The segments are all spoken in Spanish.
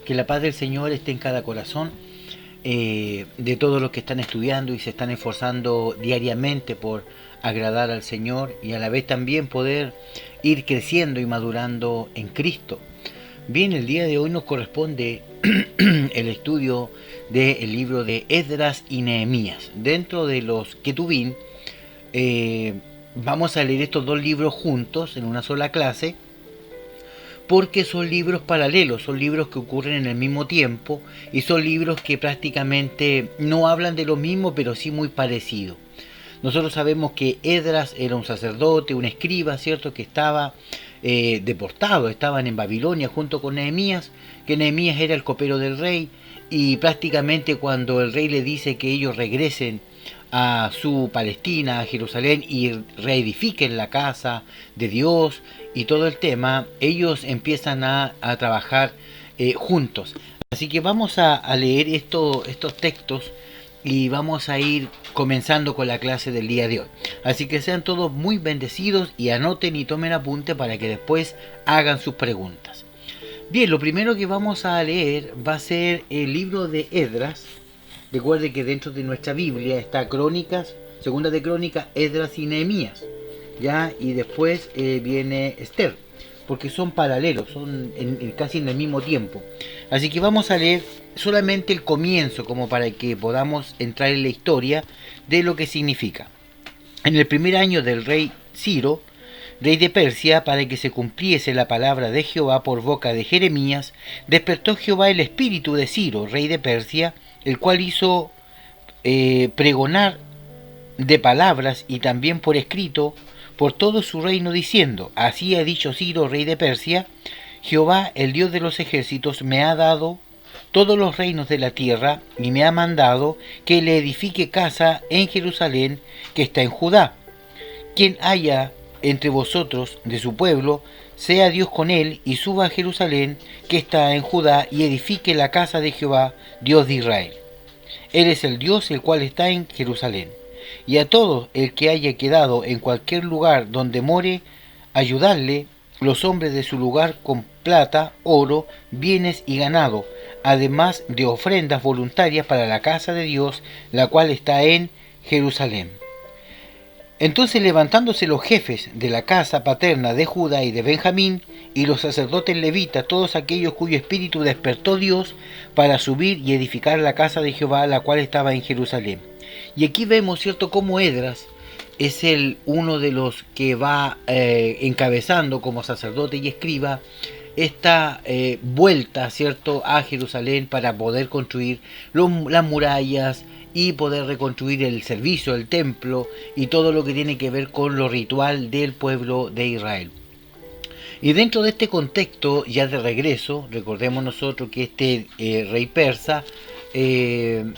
Que la paz del Señor esté en cada corazón de todos los que están estudiando y se están esforzando diariamente por agradar al Señor y a la vez también poder ir creciendo y madurando en Cristo. Bien, el día de hoy nos corresponde el estudio del libro de Esdras y Nehemías. Dentro de los Ketubín, vamos a leer estos dos libros juntos en una sola clase, porque son libros paralelos, son libros que ocurren en el mismo tiempo y son libros que prácticamente no hablan de lo mismo, pero sí muy parecido. Nosotros sabemos que Esdras era un sacerdote, un escriba, ¿cierto?, que estaba deportado, estaban en Babilonia junto con Nehemías, que Nehemías era el copero del rey, y prácticamente cuando el rey le dice que ellos regresen a su Palestina, a Jerusalén, y reedifiquen la casa de Dios y todo el tema, ellos empiezan a trabajar juntos. Así que vamos a leer estos textos y vamos a ir comenzando con la clase del día de hoy. Así que sean todos muy bendecidos y anoten y tomen apunte para que después hagan sus preguntas. Bien, lo primero que vamos a leer va a ser el libro de Esdras. Recuerde que dentro de nuestra Biblia está Crónicas, Segunda de Crónicas, Esdras y Nehemías, ¿ya? Y después viene Esther, porque son paralelos, son casi en el mismo tiempo. Así que vamos a leer solamente el comienzo, como para que podamos entrar en la historia de lo que significa. En el primer año del rey Ciro, rey de Persia, para que se cumpliese la palabra de Jehová por boca de Jeremías, despertó Jehová el espíritu de Ciro, rey de Persia, el cual hizo pregonar de palabras y también por escrito por todo su reino, diciendo: así ha dicho Ciro, rey de Persia, Jehová, el Dios de los ejércitos, me ha dado todos los reinos de la tierra y me ha mandado que le edifique casa en Jerusalén, que está en Judá. Quien haya entre vosotros de su pueblo, sea Dios con él, y suba a Jerusalén, que está en Judá, y edifique la casa de Jehová, Dios de Israel. Él es el Dios el cual está en Jerusalén. Y a todo el que haya quedado en cualquier lugar donde more, ayudarle los hombres de su lugar con plata, oro, bienes y ganado, además de ofrendas voluntarias para la casa de Dios, la cual está en Jerusalén. Entonces, levantándose los jefes de la casa paterna de Judá y de Benjamín, y los sacerdotes levitas, todos aquellos cuyo espíritu despertó Dios, para subir y edificar la casa de Jehová, la cual estaba en Jerusalén. Y aquí vemos, ¿cierto?, cómo Esdras es uno de los que va encabezando como sacerdote y escriba esta vuelta, ¿cierto?, a Jerusalén para poder construir las murallas y poder reconstruir el servicio, el templo y todo lo que tiene que ver con lo ritual del pueblo de Israel. Y dentro de este contexto, ya de regreso, recordemos nosotros que este rey persa, el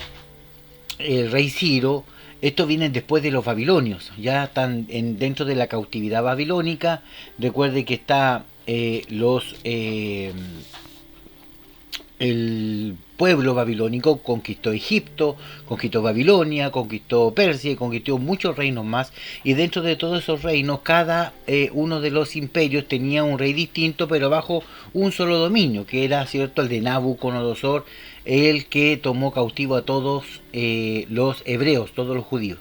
rey Ciro, esto viene después de los babilonios, ya están dentro de la cautividad babilónica. Recuerde que está el pueblo babilónico conquistó Egipto, conquistó Babilonia, conquistó Persia, conquistó muchos reinos más, y dentro de todos esos reinos cada uno de los imperios tenía un rey distinto, pero bajo un solo dominio, que era, cierto, el de Nabucodonosor, el que tomó cautivo a todos los hebreos, todos los judíos.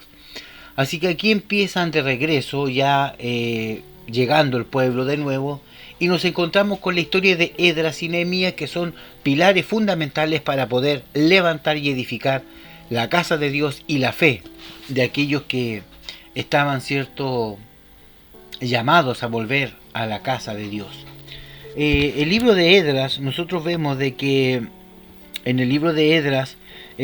Así que aquí empiezan de regreso, ya llegando el pueblo de nuevo, y nos encontramos con la historia de Esdras y Nehemías, que son pilares fundamentales para poder levantar y edificar la casa de Dios y la fe de aquellos que estaban, cierto, llamados a volver a la casa de Dios. El libro de Esdras, nosotros vemos de que en el libro de Esdras,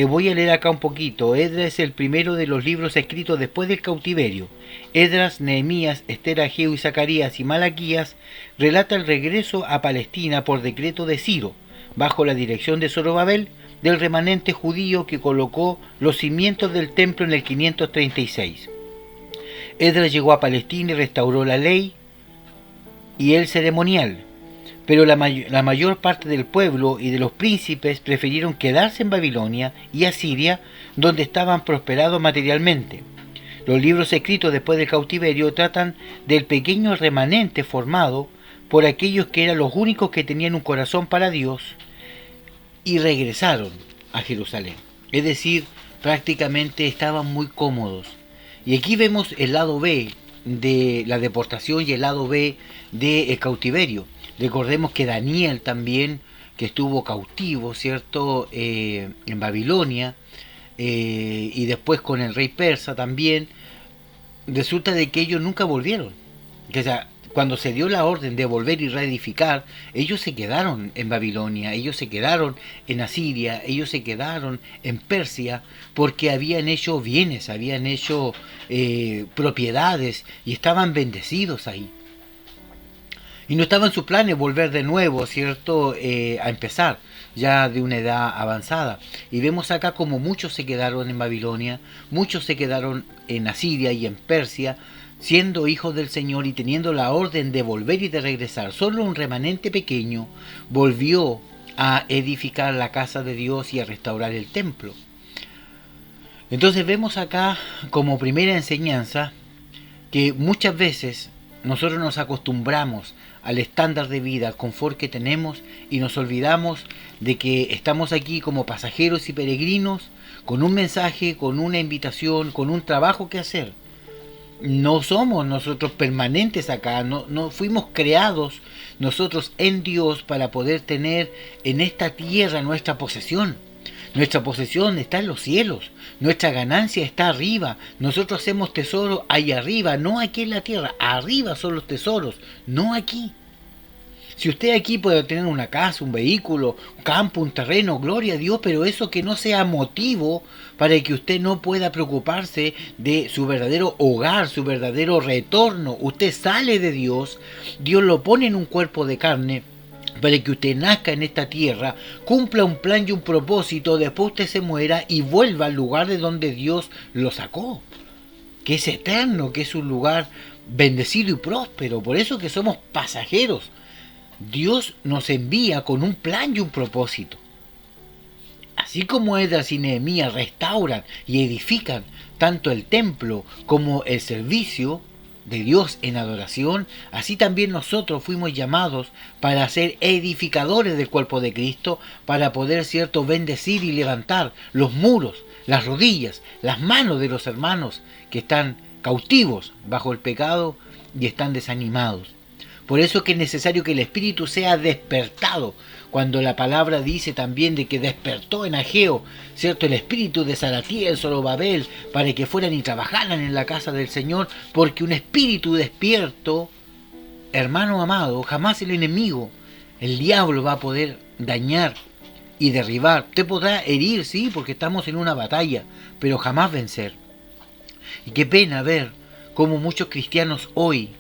voy a leer acá un poquito. Esdras es el primero de los libros escritos después del cautiverio. Esdras, Nehemías, Esther, Ageo y Zacarías y Malaquías relata el regreso a Palestina por decreto de Ciro, bajo la dirección de Zorobabel, del remanente judío que colocó los cimientos del templo en el 536. Esdras llegó a Palestina y restauró la ley y el ceremonial, pero la mayor parte del pueblo y de los príncipes prefirieron quedarse en Babilonia y Asiria, donde estaban prosperados materialmente. Los libros escritos después del cautiverio tratan del pequeño remanente formado por aquellos que eran los únicos que tenían un corazón para Dios, y regresaron a Jerusalén. Es decir, prácticamente estaban muy cómodos. Y aquí vemos el lado B de la deportación y el lado B del cautiverio. Recordemos que Daniel también, que estuvo cautivo, ¿cierto?, en Babilonia, y después con el rey persa también, resulta de que ellos nunca volvieron. O sea, cuando se dio la orden de volver y reedificar, ellos se quedaron en Babilonia, ellos se quedaron en Asiria, ellos se quedaron en Persia, porque habían hecho bienes, habían hecho propiedades y estaban bendecidos ahí. Y no estaba en sus planes volver de nuevo, ¿cierto?, a empezar, ya de una edad avanzada. Y vemos acá como muchos se quedaron en Babilonia, muchos se quedaron en Asiria y en Persia, siendo hijos del Señor y teniendo la orden de volver y de regresar. Solo un remanente pequeño volvió a edificar la casa de Dios y a restaurar el templo. Entonces vemos acá como primera enseñanza que muchas veces nosotros nos acostumbramos al estándar de vida, al confort que tenemos, y nos olvidamos de que estamos aquí como pasajeros y peregrinos, con un mensaje, con una invitación, con un trabajo que hacer. No somos nosotros permanentes acá, no fuimos creados nosotros en Dios para poder tener en esta tierra nuestra posesión. Nuestra posesión está en los cielos, nuestra ganancia está arriba, nosotros hacemos tesoro ahí arriba, no aquí en la tierra, arriba son los tesoros, no aquí. Si usted aquí puede tener una casa, un vehículo, un campo, un terreno, gloria a Dios, pero eso que no sea motivo para que usted no pueda preocuparse de su verdadero hogar, su verdadero retorno. Usted sale de Dios, Dios lo pone en un cuerpo de carne para que usted nazca en esta tierra, cumpla un plan y un propósito, después usted se muera y vuelva al lugar de donde Dios lo sacó, que es eterno, que es un lugar bendecido y próspero. Por eso que somos pasajeros. Dios nos envía con un plan y un propósito. Así como Esdras y Nehemías restauran y edifican tanto el templo como el servicio de Dios en adoración, así también nosotros fuimos llamados para ser edificadores del cuerpo de Cristo, para poder, cierto, bendecir y levantar los muros, las rodillas, las manos de los hermanos que están cautivos bajo el pecado y están desanimados. Por eso es que es necesario que el espíritu sea despertado. Cuando la palabra dice también de que despertó en Ageo, ¿cierto?, el espíritu de Salatiel, Zorobabel, para que fueran y trabajaran en la casa del Señor, porque un espíritu despierto, hermano amado, jamás el enemigo, el diablo, va a poder dañar y derribar. Usted podrá herir, sí, porque estamos en una batalla, pero jamás vencer. Y qué pena ver cómo muchos cristianos hoy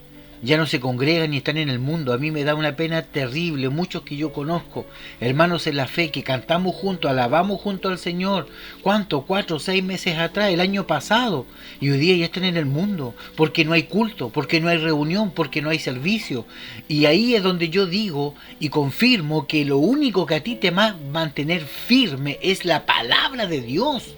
ya no se congregan ni están en el mundo. A mí me da una pena terrible. Muchos que yo conozco, hermanos en la fe, que cantamos juntos, alabamos junto al Señor. ¿Cuánto? 4 o 6 meses atrás, el año pasado. Y hoy día ya están en el mundo, porque no hay culto, porque no hay reunión, porque no hay servicio. Y ahí es donde yo digo y confirmo que lo único que a ti te va a mantener firme es la palabra de Dios.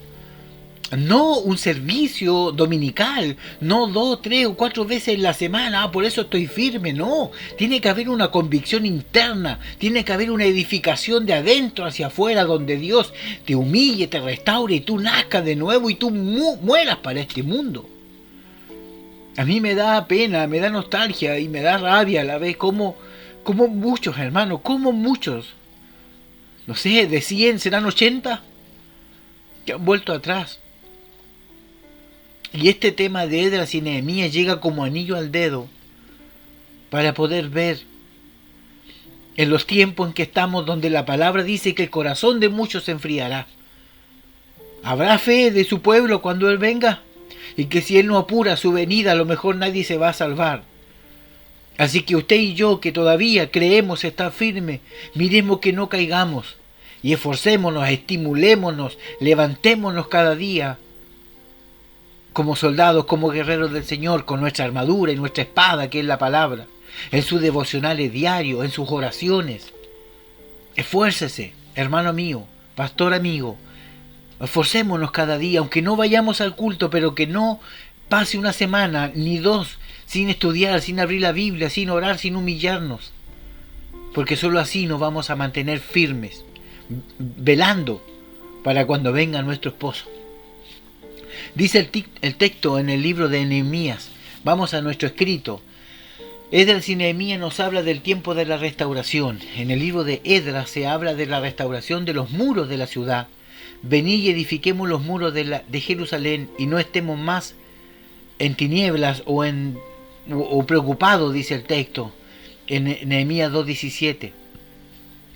No un servicio dominical, no 2, 3 o 4 veces en la semana, por eso estoy firme, no. Tiene que haber una convicción interna, tiene que haber una edificación de adentro hacia afuera, donde Dios te humille, te restaure y tú nazcas de nuevo y tú mueras para este mundo. A mí me da pena, me da nostalgia y me da rabia a la vez como muchos, hermanos, como muchos, no sé, de 100 serán 80 que han vuelto atrás. Y este tema de Esdras y Nehemías llega como anillo al dedo para poder ver en los tiempos en que estamos, donde la palabra dice que el corazón de muchos se enfriará. ¿Habrá fe de su pueblo cuando Él venga? Y que si Él no apura su venida, a lo mejor nadie se va a salvar. Así que usted y yo, que todavía creemos estar firmes, miremos que no caigamos y esforcémonos, estimulémonos, levantémonos cada día como soldados, como guerreros del Señor, con nuestra armadura y nuestra espada, que es la palabra, en sus devocionales diarios, en sus oraciones. Esfuércese, hermano mío, pastor amigo, esforcémonos cada día, aunque no vayamos al culto, pero que no pase una semana, ni 2, sin estudiar, sin abrir la Biblia, sin orar, sin humillarnos, porque solo así nos vamos a mantener firmes. velando para cuando venga nuestro esposo. Dice el texto en el libro de Nehemías. Vamos a nuestro escrito. Esdras y Nehemías nos habla del tiempo de la restauración. En el libro de Esdras se habla de la restauración de los muros de la ciudad. Venid y edifiquemos los muros de Jerusalén y no estemos más en tinieblas o preocupados, dice el texto en Nehemías 2:17.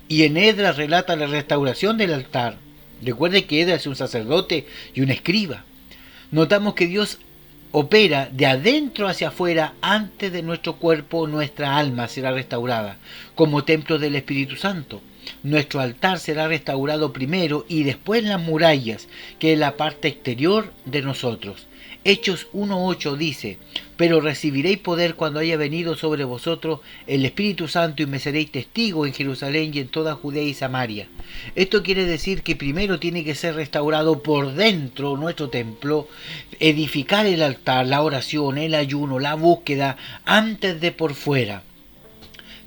Y en Esdras relata la restauración del altar. Recuerde que Esdras es un sacerdote y un escriba. Notamos que Dios opera de adentro hacia afuera antes de nuestro cuerpo. Nuestra alma será restaurada como templo del Espíritu Santo. Nuestro altar será restaurado primero y después las murallas, que es la parte exterior de nosotros. Hechos 1:8 dice: pero recibiréis poder cuando haya venido sobre vosotros el Espíritu Santo y me seréis testigos en Jerusalén y en toda Judea y Samaria. Esto quiere decir que primero tiene que ser restaurado por dentro nuestro templo, edificar el altar, la oración, el ayuno, la búsqueda, antes de por fuera.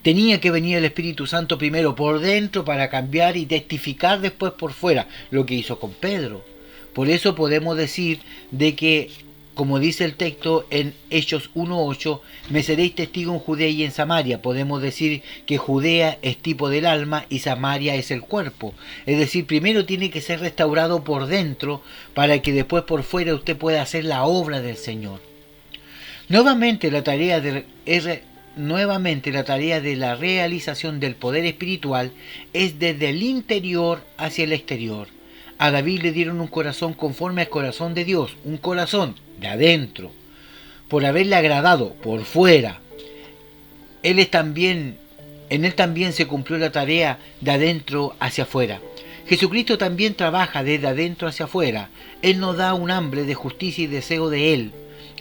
Tenía que venir el Espíritu Santo primero por dentro para cambiar y testificar después por fuera, lo que hizo con Pedro. Por eso podemos decir de que, como dice el texto en Hechos 1:8, me seréis testigo en Judea y en Samaria. Podemos decir que Judea es tipo del alma y Samaria es el cuerpo. Es decir, primero tiene que ser restaurado por dentro para que después por fuera usted pueda hacer la obra del Señor. Nuevamente la tarea de la realización del poder espiritual es desde el interior hacia el exterior. A David le dieron un corazón conforme al corazón de Dios, un corazón de adentro, por haberle agradado por fuera. En él también se cumplió la tarea de adentro hacia afuera. Jesucristo también trabaja desde adentro hacia afuera. Él nos da un hambre de justicia y deseo de Él.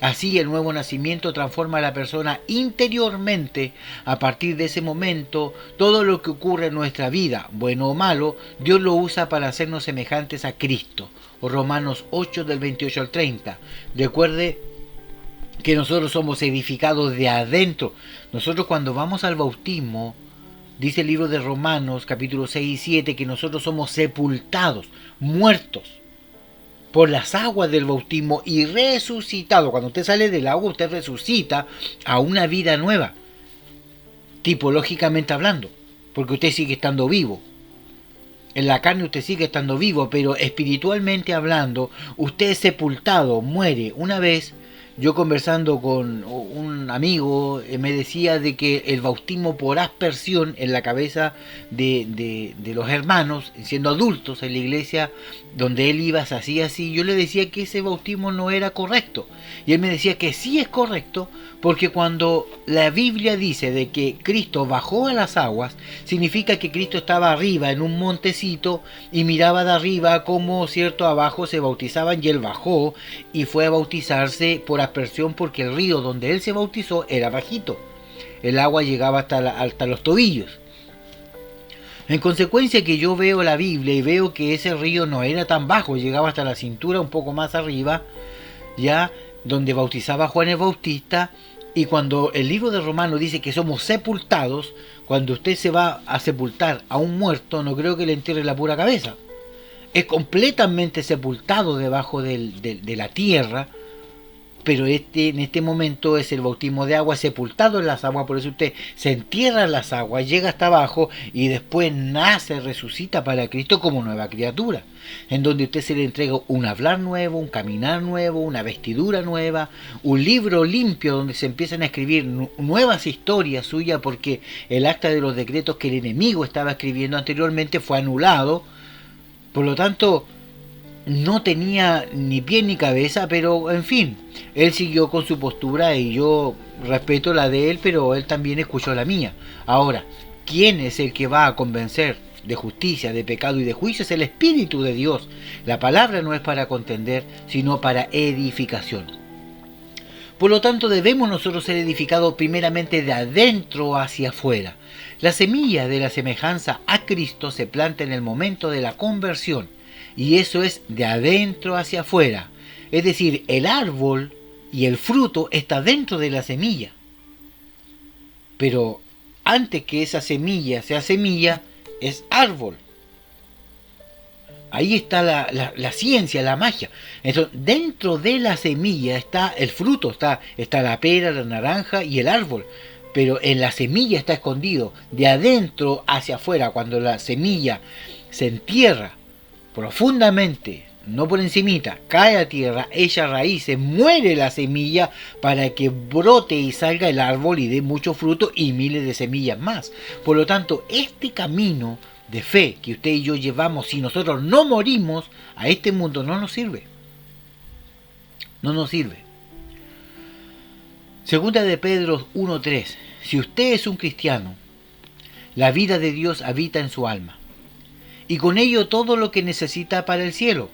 Así el nuevo nacimiento transforma a la persona interiormente. A partir de ese momento, todo lo que ocurre en nuestra vida, bueno o malo, Dios lo usa para hacernos semejantes a Cristo. Romanos 8 del 28 al 30. Recuerde que nosotros somos edificados de adentro. Nosotros cuando vamos al bautismo, dice el libro de Romanos capítulo 6 y 7, que nosotros somos sepultados, muertos por las aguas del bautismo y resucitado. Cuando usted sale del agua, usted resucita a una vida nueva, tipológicamente hablando, porque usted sigue estando vivo. En la carne usted sigue estando vivo, pero espiritualmente hablando, usted es sepultado, muere. Una vez, yo conversando con un amigo, me decía de que el bautismo por aspersión en la cabeza de los hermanos, siendo adultos en la iglesia donde él iba, se hacía así. Yo le decía que ese bautismo no era correcto. Y él me decía que sí es correcto, porque cuando la Biblia dice de que Cristo bajó a las aguas, significa que Cristo estaba arriba en un montecito y miraba de arriba como cierto abajo se bautizaban, y él bajó y fue a bautizarse por aspersión, porque el río donde él se bautizó era bajito. El agua llegaba hasta los tobillos. En consecuencia que yo veo la Biblia y veo que ese río no era tan bajo, llegaba hasta la cintura, un poco más arriba, ya donde bautizaba Juan el Bautista. Y cuando el libro de Romanos dice que somos sepultados, cuando usted se va a sepultar a un muerto, no creo que le entierre la pura cabeza. Es completamente sepultado debajo de la tierra, pero en este momento es el bautismo de agua, sepultado en las aguas. Por eso usted se entierra en las aguas, llega hasta abajo y después nace, resucita para Cristo como nueva criatura, en donde usted se le entrega un hablar nuevo, un caminar nuevo, una vestidura nueva, un libro limpio donde se empiezan a escribir nuevas historias suyas, porque el acta de los decretos que el enemigo estaba escribiendo anteriormente fue anulado. Por lo tanto, no tenía ni pie ni cabeza, pero en fin, él siguió con su postura y yo respeto la de él, pero él también escuchó la mía. Ahora, ¿quién es el que va a convencer de justicia, de pecado y de juicio? Es el Espíritu de Dios. La palabra no es para contender, sino para edificación. Por lo tanto, debemos nosotros ser edificados primeramente de adentro hacia afuera. La semilla de la semejanza a Cristo se planta en el momento de la conversión, y eso es de adentro hacia afuera. Es decir, el árbol y el fruto está dentro de la semilla. Pero antes que esa semilla sea semilla, es árbol. Ahí está la ciencia, la magia. Entonces, dentro de la semilla está el fruto, está la pera, la naranja y el árbol. Pero en la semilla está escondido. De adentro hacia afuera, cuando la semilla se entierra profundamente, no por encimita, cae a tierra, echa raíces, muere la semilla para que brote y salga el árbol y dé mucho fruto y miles de semillas más. Por lo tanto, este camino de fe que usted y yo llevamos, si nosotros no morimos a este mundo, no nos sirve. No nos sirve. Segunda de Pedro 1:3. Si usted es un cristiano, la vida de Dios habita en su alma, y con ello todo lo que necesita para el cielo.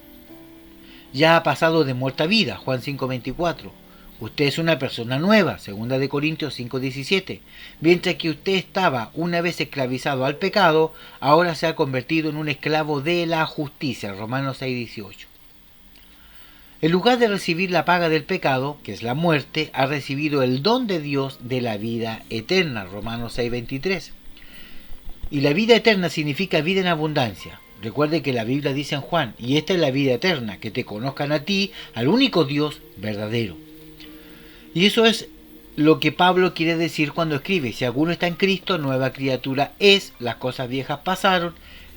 Ya ha pasado de muerte a vida, Juan 5:24. Usted es una persona nueva, segunda de Corintios 5:17. Mientras que usted estaba una vez esclavizado al pecado, ahora se ha convertido en un esclavo de la justicia, Romanos 6:18. En lugar de recibir la paga del pecado, que es la muerte, ha recibido el don de Dios de la vida eterna, Romanos 6:23. Y la vida eterna significa vida en abundancia. Recuerde que la Biblia dice en Juan, y esta es la vida eterna, que te conozcan a ti, al único Dios verdadero. Y eso es lo que Pablo quiere decir cuando escribe, si alguno está en Cristo, nueva criatura es, las cosas viejas pasaron,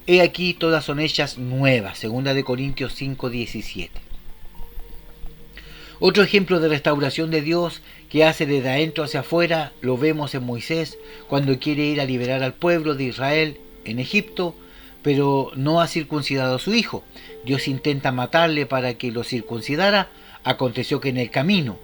he aquí todas son hechas nuevas, segunda de Corintios 5:17. Otro ejemplo de restauración de Dios que hace desde adentro hacia afuera lo vemos en Moisés cuando quiere ir a liberar al pueblo de Israel en Egipto, pero no ha circuncidado a su hijo. Dios intenta matarle para que lo circuncidara. Aconteció que en el camino,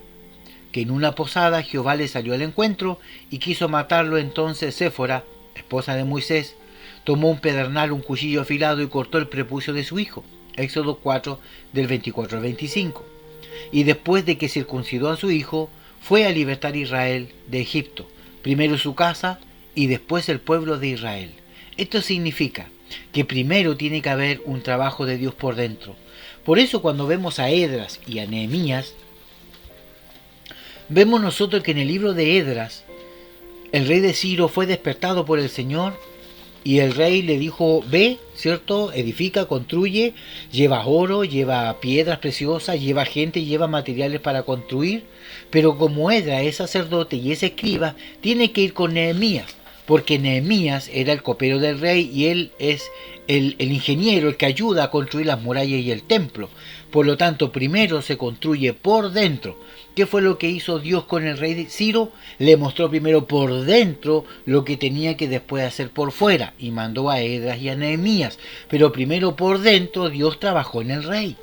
que en una posada Jehová le salió al encuentro y quiso matarlo. Entonces Séfora, esposa de Moisés, tomó un pedernal, un cuchillo afilado y cortó el prepucio de su hijo. Éxodo 4 del 24 al 25. Y después de que circuncidó a su hijo, fue a libertar a Israel de Egipto, primero su casa y después el pueblo de Israel. Esto significa que primero tiene que haber un trabajo de Dios por dentro. Por eso cuando vemos a Esdras y a Nehemías, vemos nosotros que en el libro de Esdras, el rey de Ciro fue despertado por el Señor y el rey le dijo, ve, ¿cierto? Edifica, construye, lleva oro, lleva piedras preciosas, lleva gente, lleva materiales para construir. Pero como Esdras es sacerdote y es escriba, tiene que ir con Nehemías, porque Nehemías era el copero del rey y él es el ingeniero, el que ayuda a construir las murallas y el templo. Por lo tanto, primero se construye por dentro. ¿Qué fue lo que hizo Dios con el rey de Ciro? Le mostró primero por dentro lo que tenía que después hacer por fuera, y mandó a Esdras y a Nehemías. Pero primero por dentro Dios trabajó en el rey.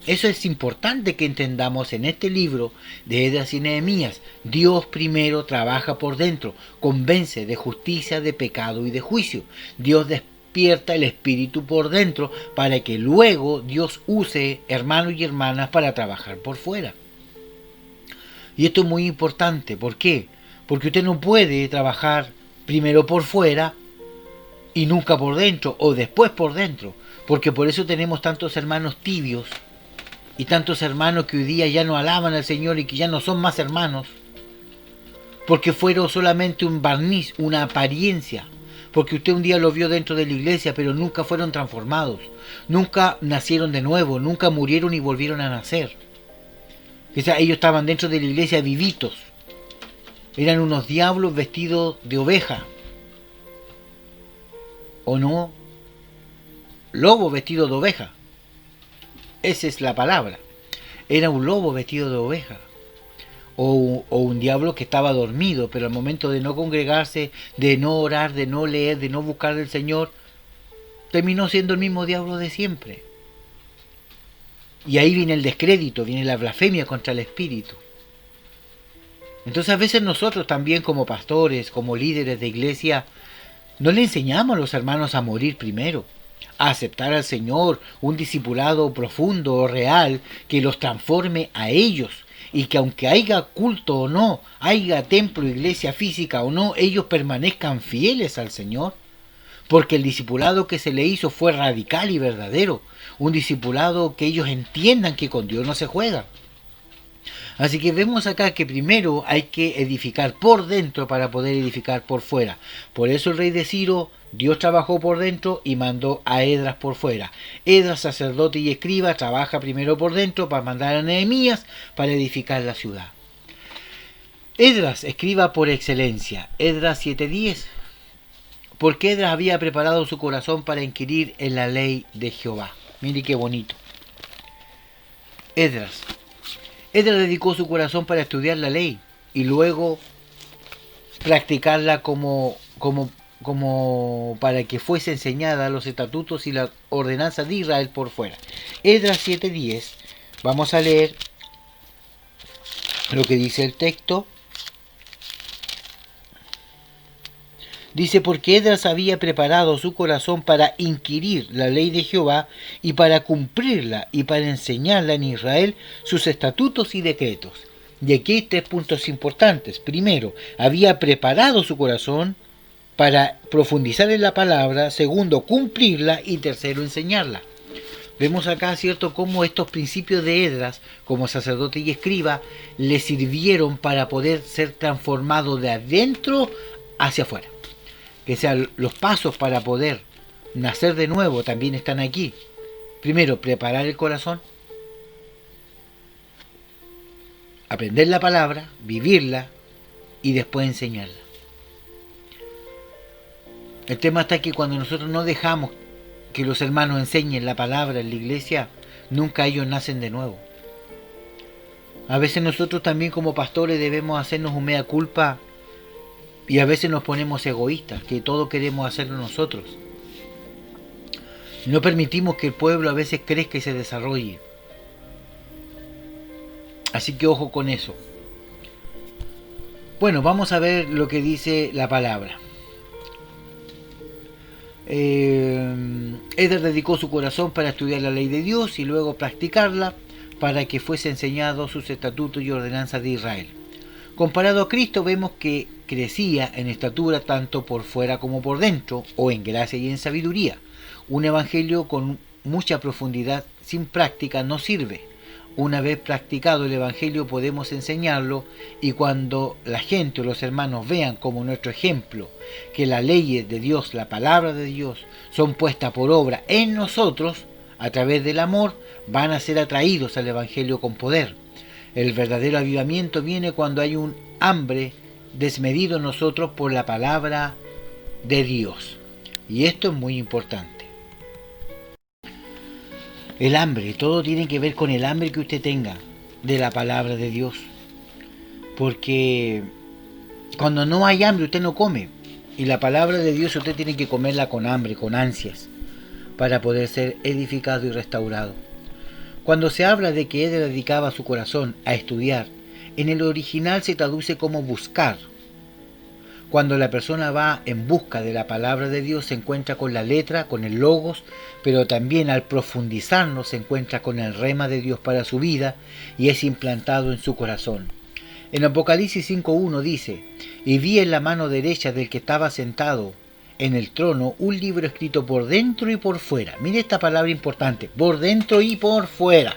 Eso es importante que entendamos en este libro de Esdras y Nehemías. Dios primero trabaja por dentro, convence de justicia, de pecado y de juicio. Dios despierta el espíritu por dentro para que luego Dios use hermanos y hermanas para trabajar por fuera. Y esto es muy importante. ¿Por qué? Porque usted no puede trabajar primero por fuera y nunca por dentro, o después por dentro. Porque por eso tenemos tantos hermanos tibios y tantos hermanos que hoy día ya no alaban al Señor y que ya no son más hermanos. Porque fueron solamente un barniz, una apariencia. Porque usted un día lo vio dentro de la iglesia, pero nunca fueron transformados. Nunca nacieron de nuevo, nunca murieron y volvieron a nacer. O sea, ellos estaban dentro de la iglesia vivitos. Eran unos diablos vestidos de oveja. ¿O no? Lobo vestido de oveja. Esa es la palabra. Era un lobo vestido de oveja. O un diablo que estaba dormido, pero al momento de no congregarse, de no orar, de no leer, de no buscar del Señor, terminó siendo el mismo diablo de siempre. Y ahí viene el descrédito, viene la blasfemia contra el Espíritu. Entonces a veces nosotros también como pastores, como líderes de iglesia, no le enseñamos a los hermanos a morir primero, a aceptar al Señor, un discipulado profundo, real, que los transforme a ellos, y que aunque haya culto o no, haya templo, iglesia física o no, ellos permanezcan fieles al Señor. Porque el discipulado que se le hizo fue radical y verdadero. Un discipulado que ellos entiendan que con Dios no se juega. Así que vemos acá que primero hay que edificar por dentro para poder edificar por fuera. Por eso el rey de Ciro, Dios trabajó por dentro y mandó a Esdras por fuera. Esdras, sacerdote y escriba, trabaja primero por dentro para mandar a Nehemías para edificar la ciudad. Esdras, escriba por excelencia. Esdras 7:10. Porque Esdras había preparado su corazón para inquirir en la ley de Jehová. Mire qué bonito. Esdras dedicó su corazón para estudiar la ley y luego practicarla como para que fuese enseñada los estatutos y las ordenanzas de Israel por fuera. Esdras 7:10, vamos a leer lo que dice el texto. Dice, porque Esdras había preparado su corazón para inquirir la ley de Jehová y para cumplirla y para enseñarla en Israel sus estatutos y decretos. Y aquí hay 3 puntos importantes. Primero, había preparado su corazón para profundizar en la palabra. Segundo, cumplirla. Y tercero, enseñarla. Vemos acá, ¿cierto?, cómo estos principios de Esdras, como sacerdote y escriba, le sirvieron para poder ser transformado de adentro hacia afuera. Que sean los pasos para poder nacer de nuevo también están aquí. Primero, preparar el corazón, aprender la palabra, vivirla y después enseñarla. El tema está que cuando nosotros no dejamos que los hermanos enseñen la palabra en la iglesia, nunca ellos nacen de nuevo. A veces nosotros también como pastores debemos hacernos un mea culpa. Y a veces nos ponemos egoístas, que todo queremos hacerlo nosotros. No permitimos que el pueblo a veces crezca y se desarrolle. Así que ojo con eso. Bueno, vamos a ver lo que dice la palabra. Esdras dedicó su corazón para estudiar la ley de Dios y luego practicarla para que fuese enseñado sus estatutos y ordenanzas de Israel. Comparado a Cristo vemos que crecía en estatura tanto por fuera como por dentro, o en gracia y en sabiduría. Un evangelio con mucha profundidad sin práctica no sirve. Una vez practicado el evangelio podemos enseñarlo, y cuando la gente o los hermanos vean como nuestro ejemplo que las leyes de Dios, la palabra de Dios, son puestas por obra en nosotros a través del amor, van a ser atraídos al evangelio con poder. El verdadero avivamiento viene cuando hay un hambre desmedido en nosotros por la palabra de Dios. Y esto es muy importante. El hambre, todo tiene que ver con el hambre que usted tenga de la palabra de Dios. Porque cuando no hay hambre usted no come. Y la palabra de Dios usted tiene que comerla con hambre, con ansias, para poder ser edificado y restaurado. Cuando se habla de que Esdras dedicaba su corazón a estudiar, en el original se traduce como buscar. Cuando la persona va en busca de la palabra de Dios se encuentra con la letra, con el logos, pero también al profundizarlo se encuentra con el rema de Dios para su vida y es implantado en su corazón. En Apocalipsis 5:1 dice, y vi en la mano derecha del que estaba sentado en el trono un libro escrito por dentro y por fuera. Mire esta palabra importante, por dentro y por fuera,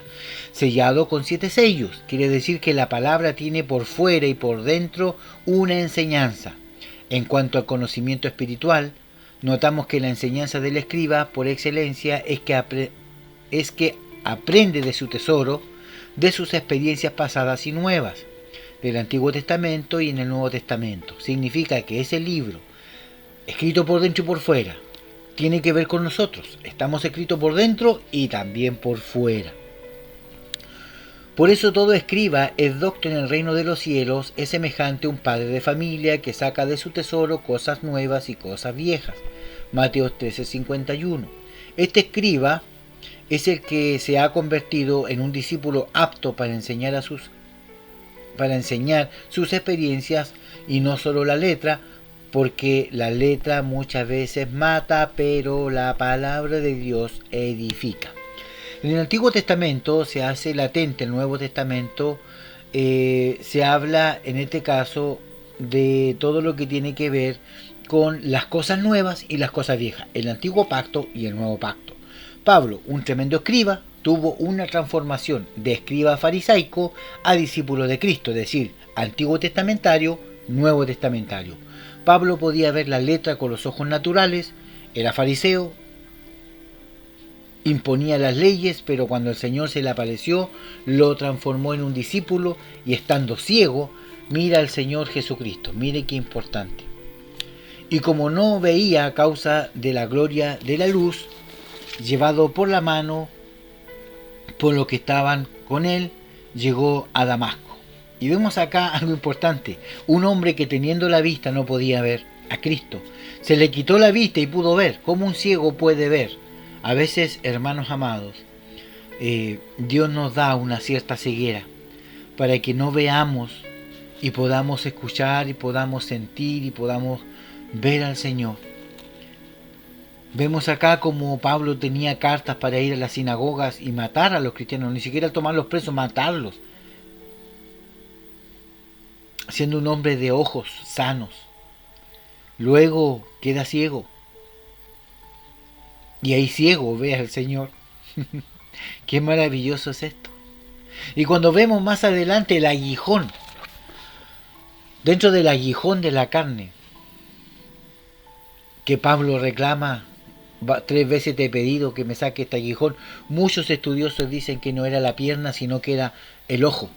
sellado con 7 sellos. Quiere decir que la palabra tiene por fuera y por dentro una enseñanza. En cuanto al conocimiento espiritual, notamos que la enseñanza del escriba por excelencia es que aprende de su tesoro, de sus experiencias pasadas y nuevas, del Antiguo Testamento y en el Nuevo Testamento. Significa que ese libro, escrito por dentro y por fuera, tiene que ver con nosotros. Estamos escritos por dentro y también por fuera. Por eso todo escriba es docto en el reino de los cielos, es semejante a un padre de familia que saca de su tesoro cosas nuevas y cosas viejas. Mateo 13:51. Este escriba es el que se ha convertido en un discípulo apto para enseñar sus experiencias y no solo la letra, porque la letra muchas veces mata, pero la palabra de Dios edifica. En el Antiguo Testamento se hace latente el Nuevo Testamento, se habla en este caso de todo lo que tiene que ver con las cosas nuevas y las cosas viejas, el Antiguo Pacto y el Nuevo Pacto. Pablo, un tremendo escriba, tuvo una transformación de escriba farisaico a discípulo de Cristo, es decir, Antiguo Testamentario, Nuevo Testamentario. Pablo podía ver la letra con los ojos naturales, era fariseo, imponía las leyes, pero cuando el Señor se le apareció, lo transformó en un discípulo y estando ciego, mira al Señor Jesucristo. Mire qué importante. Y como no veía a causa de la gloria de la luz, llevado por la mano por los que estaban con él, llegó a Damasco. Y vemos acá algo importante. Un hombre que teniendo la vista no podía ver a Cristo. Se le quitó la vista y pudo ver. ¿Cómo un ciego puede ver? A veces, hermanos amados, Dios nos da una cierta ceguera para que no veamos y podamos escuchar y podamos sentir y podamos ver al Señor. Vemos acá como Pablo tenía cartas para ir a las sinagogas y matar a los cristianos, ni siquiera tomarlos presos, matarlos, siendo un hombre de ojos sanos. Luego queda ciego. Y ahí ciego ve al Señor. Qué maravilloso es esto. Y cuando vemos más adelante el aguijón, dentro del aguijón de la carne, que Pablo reclama, 3 veces te he pedido que me saque este aguijón. Muchos estudiosos dicen que no era la pierna, sino que era el ojo.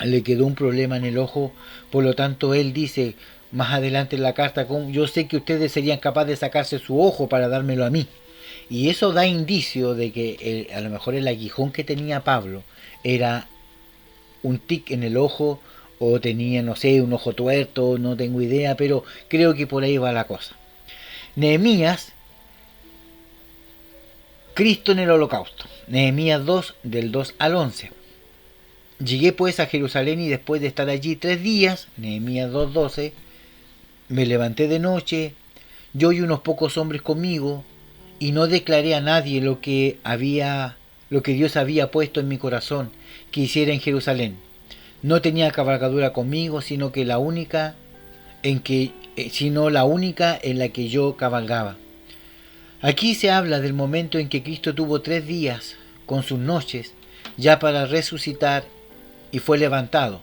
Le quedó un problema en el ojo, por lo tanto él dice más adelante en la carta, yo sé que ustedes serían capaces de sacarse su ojo para dármelo a mí. Y eso da indicio de que a lo mejor el aguijón que tenía Pablo era un tic en el ojo, o tenía, no sé, un ojo tuerto, no tengo idea, pero creo que por ahí va la cosa. Nehemías, Cristo en el holocausto. Nehemías 2, del 2 al 11. Llegué pues a Jerusalén y después de estar allí 3 días, Nehemías 2:12, me levanté de noche, yo y unos pocos hombres conmigo, y no declaré a nadie lo que Dios había puesto en mi corazón que hiciera en Jerusalén. No tenía cabalgadura conmigo, sino la única en la que yo cabalgaba. Aquí se habla del momento en que Cristo tuvo 3 días con sus noches ya para resucitar y fue levantado.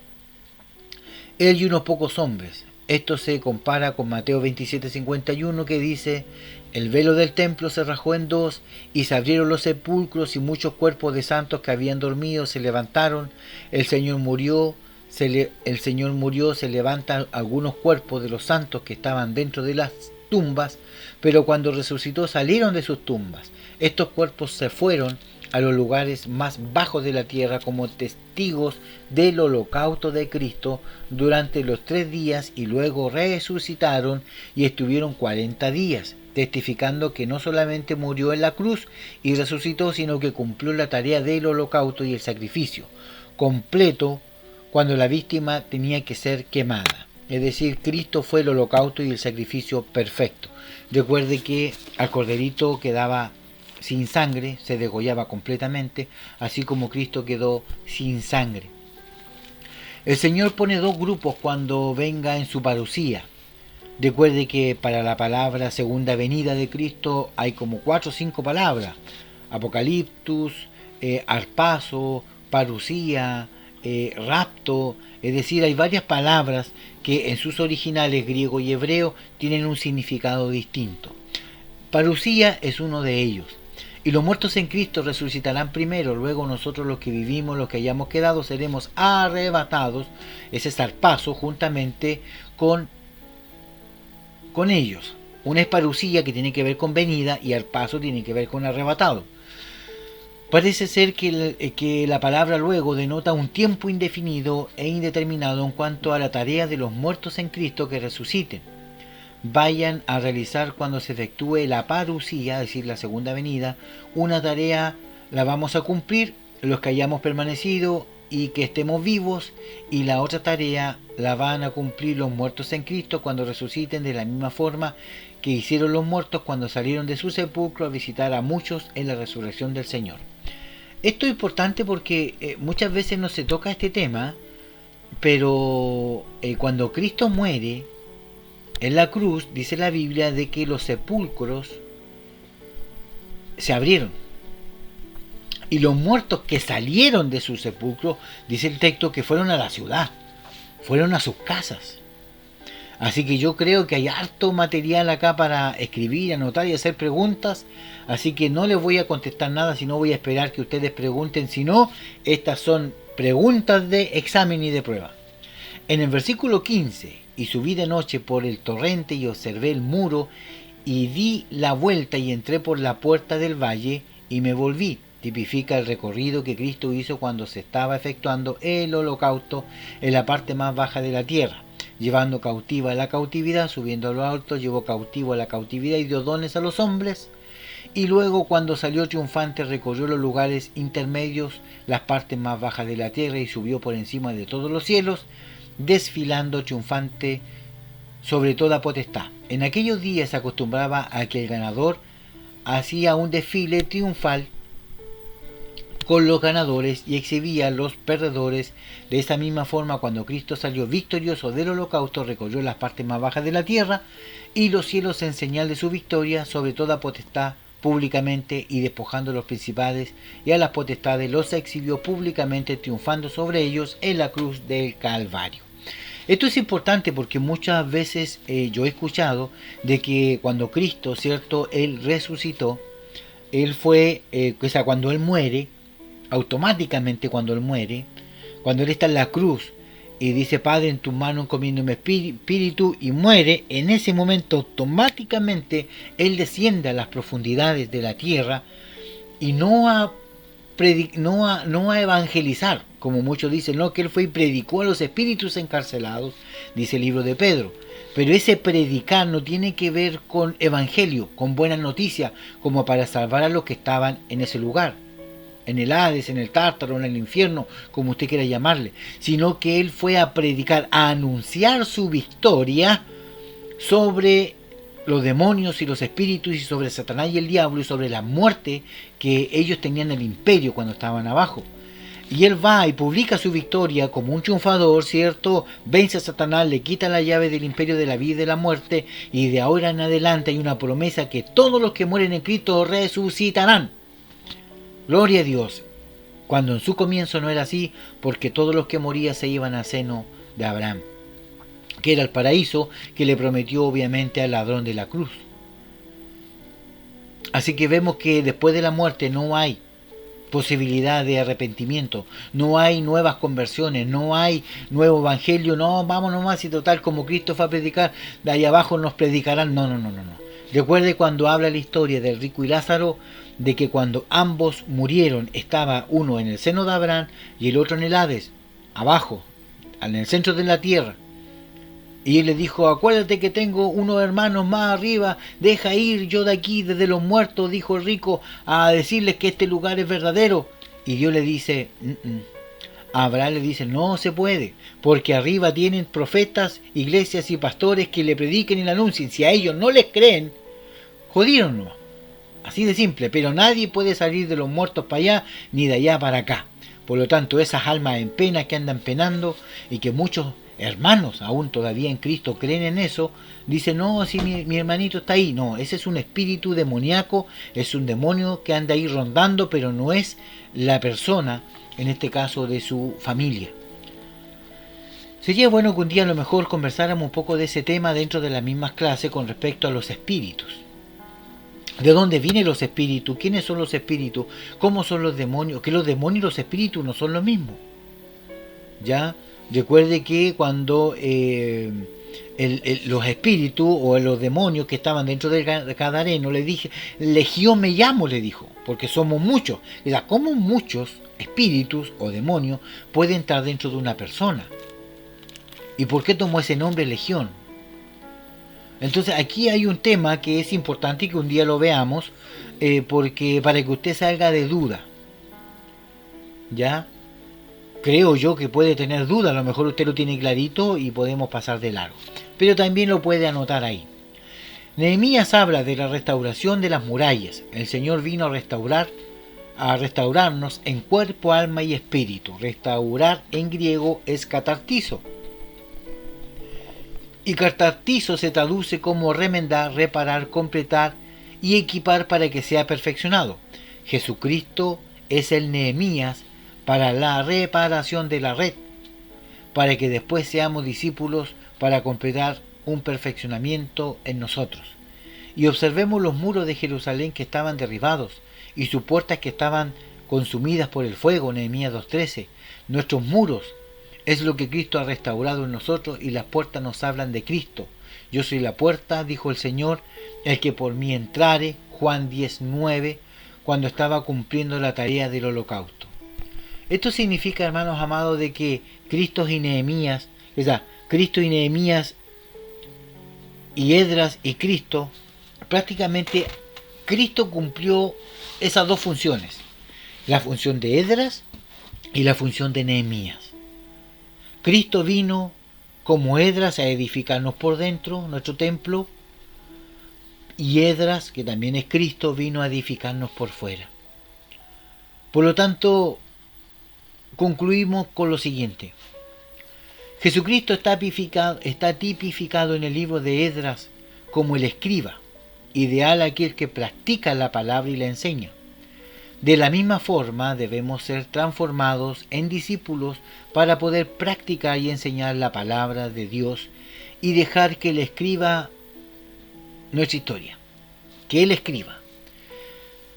Él y unos pocos hombres. Esto se compara con Mateo 27:51, que dice: el velo del templo se rajó en 2 y se abrieron los sepulcros y muchos cuerpos de santos que habían dormido se levantaron. El Señor murió, se levantan algunos cuerpos de los santos que estaban dentro de las tumbas, pero cuando resucitó salieron de sus tumbas. Estos cuerpos se fueron a los lugares más bajos de la tierra como testigos del holocausto de Cristo durante los 3 días y luego resucitaron y estuvieron 40 días, testificando que no solamente murió en la cruz y resucitó, sino que cumplió la tarea del holocausto y el sacrificio completo cuando la víctima tenía que ser quemada. Es decir, Cristo fue el holocausto y el sacrificio perfecto. Recuerde que al corderito quedaba sin sangre, se degollaba completamente, así como Cristo quedó sin sangre. El Señor pone 2 grupos cuando venga en su parucía. Recuerde que para la palabra segunda venida de Cristo hay como 4 o 5 palabras: apocaliptus, arpazo, parucía, rapto. Es decir, hay varias palabras que en sus originales griego y hebreo tienen un significado distinto. Parucía es uno de ellos. Y los muertos en Cristo resucitarán primero, luego nosotros los que vivimos, los que hayamos quedado, seremos arrebatados, ese zarpazo, juntamente con ellos. Una es parucía, que tiene que ver con venida, y arpazo tiene que ver con arrebatado. Parece ser que la palabra luego denota un tiempo indefinido e indeterminado en cuanto a la tarea de los muertos en Cristo que resuciten vayan a realizar cuando se efectúe la parucía, es decir, la segunda venida. Una tarea la vamos a cumplir los que hayamos permanecido y que estemos vivos, y la otra tarea la van a cumplir los muertos en Cristo cuando resuciten, de la misma forma que hicieron los muertos cuando salieron de su sepulcro a visitar a muchos en la resurrección del Señor. Esto es importante porque muchas veces no se toca este tema, pero cuando Cristo muere en la cruz, dice la Biblia de que los sepulcros se abrieron. Y los muertos que salieron de su sepulcro, dice el texto, que fueron a la ciudad, fueron a sus casas. Así que yo creo que hay harto material acá para escribir, anotar y hacer preguntas. Así que no les voy a contestar nada, sino voy a esperar que ustedes pregunten. Si no, estas son preguntas de examen y de prueba. En el versículo 15, y subí de noche por el torrente y observé el muro, y di la vuelta y entré por la puerta del valle y me volví. Tipifica el recorrido que Cristo hizo cuando se estaba efectuando el holocausto en la parte más baja de la tierra, llevando cautiva a la cautividad, subiendo a lo alto, llevó cautivo a la cautividad y dio dones a los hombres. Y luego, cuando salió triunfante, recorrió los lugares intermedios, las partes más bajas de la tierra, y subió por encima de todos los cielos, desfilando triunfante sobre toda potestad. En aquellos días se acostumbraba a que el ganador hacía un desfile triunfal con los ganadores y exhibía a los perdedores. De esa misma forma, cuando Cristo salió victorioso del holocausto, recorrió las partes más bajas de la tierra y los cielos en señal de su victoria sobre toda potestad públicamente, y despojando a los principales y a las potestades los exhibió públicamente, triunfando sobre ellos en la cruz del Calvario. Esto es importante porque muchas veces yo he escuchado de que cuando Cristo, ¿cierto?, Él resucitó, Él fue, o sea, cuando Él muere, automáticamente cuando Él muere, cuando Él está en la cruz y dice: Padre, en tus manos encomiendo mi espíritu, y muere, en ese momento automáticamente Él desciende a las profundidades de la tierra y no a evangelizar, como muchos dicen, no, que Él fue y predicó a los espíritus encarcelados, dice el libro de Pedro. Pero ese predicar no tiene que ver con evangelio, con buena noticia, como para salvar a los que estaban en ese lugar, en el Hades, en el Tártaro, en el infierno, como usted quiera llamarle, sino que Él fue a predicar, a anunciar su victoria sobre los demonios y los espíritus, y sobre Satanás y el diablo, y sobre la muerte que ellos tenían en el imperio cuando estaban abajo. Y Él va y publica su victoria como un triunfador, ¿cierto? Vence a Satanás, le quita la llave del imperio de la vida y de la muerte, y de ahora en adelante hay una promesa que todos los que mueren en Cristo resucitarán. Gloria a Dios, cuando en su comienzo no era así, porque todos los que morían se iban al seno de Abraham, que era el paraíso que le prometió obviamente al ladrón de la cruz. Así que vemos que después de la muerte no hay posibilidad de arrepentimiento, no hay nuevas conversiones, no hay nuevo evangelio, no, vamos nomás y total, como Cristo fue a predicar, de ahí abajo nos predicarán. No. Recuerde cuando habla la historia del rico y Lázaro, de que cuando ambos murieron, estaba uno en el seno de Abraham y el otro en el Hades, abajo, en el centro de la tierra. Y él le dijo: acuérdate que tengo unos hermanos más arriba, deja ir yo de aquí desde los muertos, dijo el rico, a decirles que este lugar es verdadero. Y Dios le dice, Abraham le dice: no se puede, porque arriba tienen profetas, iglesias y pastores que le prediquen y le anuncien. Si a ellos no les creen, jodieron nomás. Así de simple, pero nadie puede salir de los muertos para allá, ni de allá para acá. Por lo tanto, esas almas en pena que andan penando, y que muchos hermanos aún todavía en Cristo creen en eso, dicen: no, si mi hermanito está ahí. No, ese es un espíritu demoníaco, es un demonio que anda ahí rondando, pero no es la persona, en este caso de su familia. Sería bueno que un día a lo mejor conversáramos un poco de ese tema dentro de las mismas clases con respecto a los espíritus. ¿De dónde vienen los espíritus? ¿Quiénes son los espíritus? ¿Cómo son los demonios? Que los demonios y los espíritus no son lo mismo. ¿Ya? Recuerde que cuando los espíritus o los demonios que estaban dentro del Gadareno, le dije: legión me llamo, le dijo, porque somos muchos. O sea, ¿cómo muchos espíritus o demonios pueden estar dentro de una persona? ¿Y por qué tomó ese nombre legión? Entonces aquí hay un tema que es importante y que un día lo veamos, porque para que usted salga de duda, ¿ya? Creo yo que puede tener duda, a lo mejor usted lo tiene clarito y podemos pasar de largo, pero también lo puede anotar ahí. Nehemías habla de la restauración de las murallas. El Señor vino a restaurarnos en cuerpo, alma y espíritu. Restaurar en griego es catartizo. Y catartizo se traduce como remendar, reparar, completar y equipar para que sea perfeccionado. Jesucristo es el Nehemías para la reparación de la red, para que después seamos discípulos para completar un perfeccionamiento en nosotros. Y observemos los muros de Jerusalén que estaban derribados y sus puertas que estaban consumidas por el fuego, Nehemías 2:13. Nuestros muros es lo que Cristo ha restaurado en nosotros y las puertas nos hablan de Cristo. Yo soy la puerta, dijo el Señor, el que por mí entrare, Juan 10:9, cuando estaba cumpliendo la tarea del holocausto. Esto significa, hermanos amados, de que Cristo y Nehemías y Esdras y Cristo, prácticamente Cristo cumplió esas dos funciones, la función de Esdras y la función de Nehemías. Cristo vino como Esdras a edificarnos por dentro, nuestro templo, y Esdras, que también es Cristo, vino a edificarnos por fuera. Por lo tanto, concluimos con lo siguiente. Jesucristo está tipificado en el libro de Esdras como el escriba, ideal aquel que practica la palabra y la enseña. De la misma forma debemos ser transformados en discípulos para poder practicar y enseñar la palabra de Dios y dejar que Él escriba nuestra historia, que Él escriba.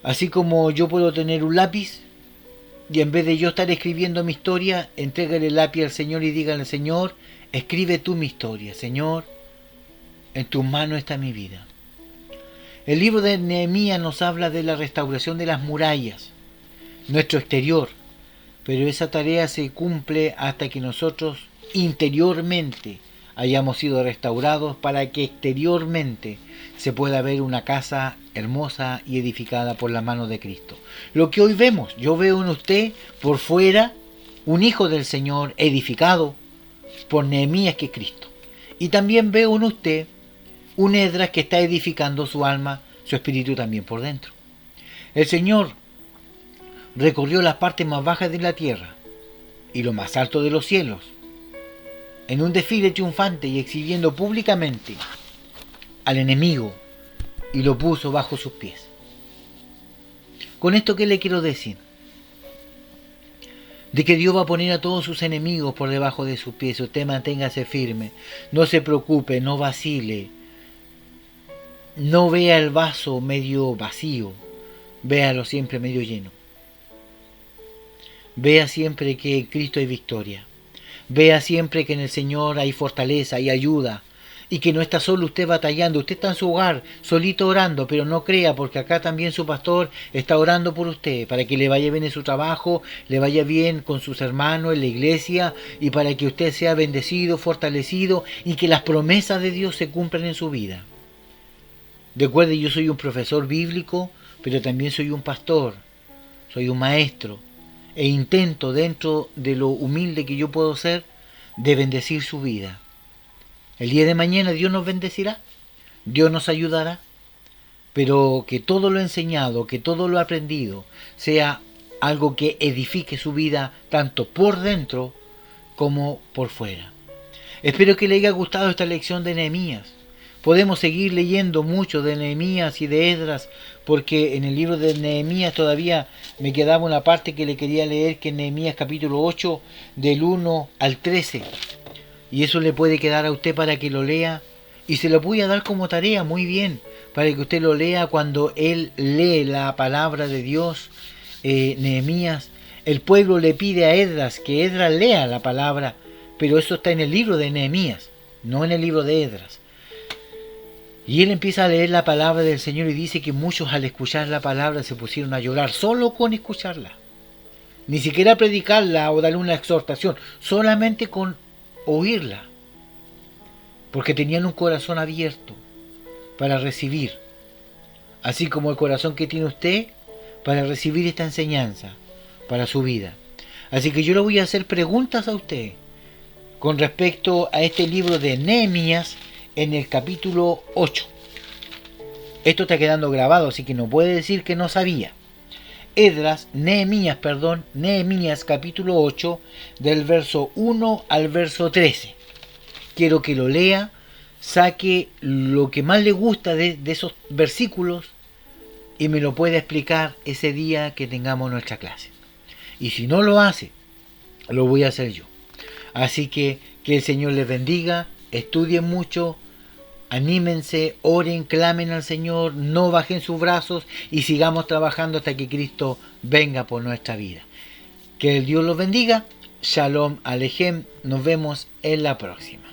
Así como yo puedo tener un lápiz y en vez de yo estar escribiendo mi historia, entrégale el lápiz al Señor y dígale: Señor, escribe tú mi historia. Señor, en tus manos está mi vida. El libro de Nehemías nos habla de la restauración de las murallas, nuestro exterior, pero esa tarea se cumple hasta que nosotros interiormente hayamos sido restaurados para que exteriormente se pueda ver una casa hermosa y edificada por la mano de Cristo. Lo que hoy vemos, yo veo en usted por fuera un hijo del Señor edificado por Nehemías, que es Cristo. Y también veo en usted un Esdras que está edificando su alma, su espíritu también por dentro. El Señor recorrió las partes más bajas de la tierra y lo más alto de los cielos, en un desfile triunfante y exhibiendo públicamente al enemigo, y lo puso bajo sus pies. Con esto, ¿qué le quiero decir? De que Dios va a poner a todos sus enemigos por debajo de sus pies. Usted manténgase firme, no se preocupe, no vacile, no vea el vaso medio vacío, véalo siempre medio lleno. Vea siempre que en Cristo hay victoria. Vea siempre que en el Señor hay fortaleza y ayuda, y que no está solo usted batallando. Usted está en su hogar, solito orando, pero no crea, porque acá también su pastor está orando por usted, para que le vaya bien en su trabajo, le vaya bien con sus hermanos en la iglesia, y para que usted sea bendecido, fortalecido, y que las promesas de Dios se cumplan en su vida. Recuerde, yo soy un profesor bíblico, pero también soy un pastor, soy un maestro, e intento, dentro de lo humilde que yo puedo ser, de bendecir su vida. El día de mañana Dios nos bendecirá, Dios nos ayudará, pero que todo lo enseñado, que todo lo aprendido, sea algo que edifique su vida, tanto por dentro como por fuera. Espero que le haya gustado esta lección de Nehemías. Podemos seguir leyendo mucho de Nehemías y de Esdras, porque en el libro de Nehemías todavía me quedaba una parte que le quería leer, que es Nehemías capítulo 8, del 1 al 13. Y eso le puede quedar a usted para que lo lea, y se lo voy a dar como tarea, muy bien, para que usted lo lea cuando él lee la palabra de Dios. Nehemías, el pueblo le pide a Esdras que Esdras lea la palabra, pero eso está en el libro de Nehemías, no en el libro de Esdras. Y él empieza a leer la palabra del Señor y dice que muchos al escuchar la palabra se pusieron a llorar, solo con escucharla. Ni siquiera predicarla o darle una exhortación, solamente con oírla. Porque tenían un corazón abierto para recibir. Así como el corazón que tiene usted para recibir esta enseñanza para su vida. Así que yo le voy a hacer preguntas a usted con respecto a este libro de Nehemías, en el capítulo 8. Esto está quedando grabado, así que no puede decir que no sabía. Nehemías capítulo 8, del verso 1 al verso 13. Quiero que lo lea, saque lo que más le gusta de esos versículos y me lo pueda explicar ese día que tengamos nuestra clase. Y si no lo hace, lo voy a hacer yo. Así que el Señor les bendiga, estudien mucho, anímense, oren, clamen al Señor, no bajen sus brazos y sigamos trabajando hasta que Cristo venga por nuestra vida. Que el Dios los bendiga. Shalom Alejem. Nos vemos en la próxima.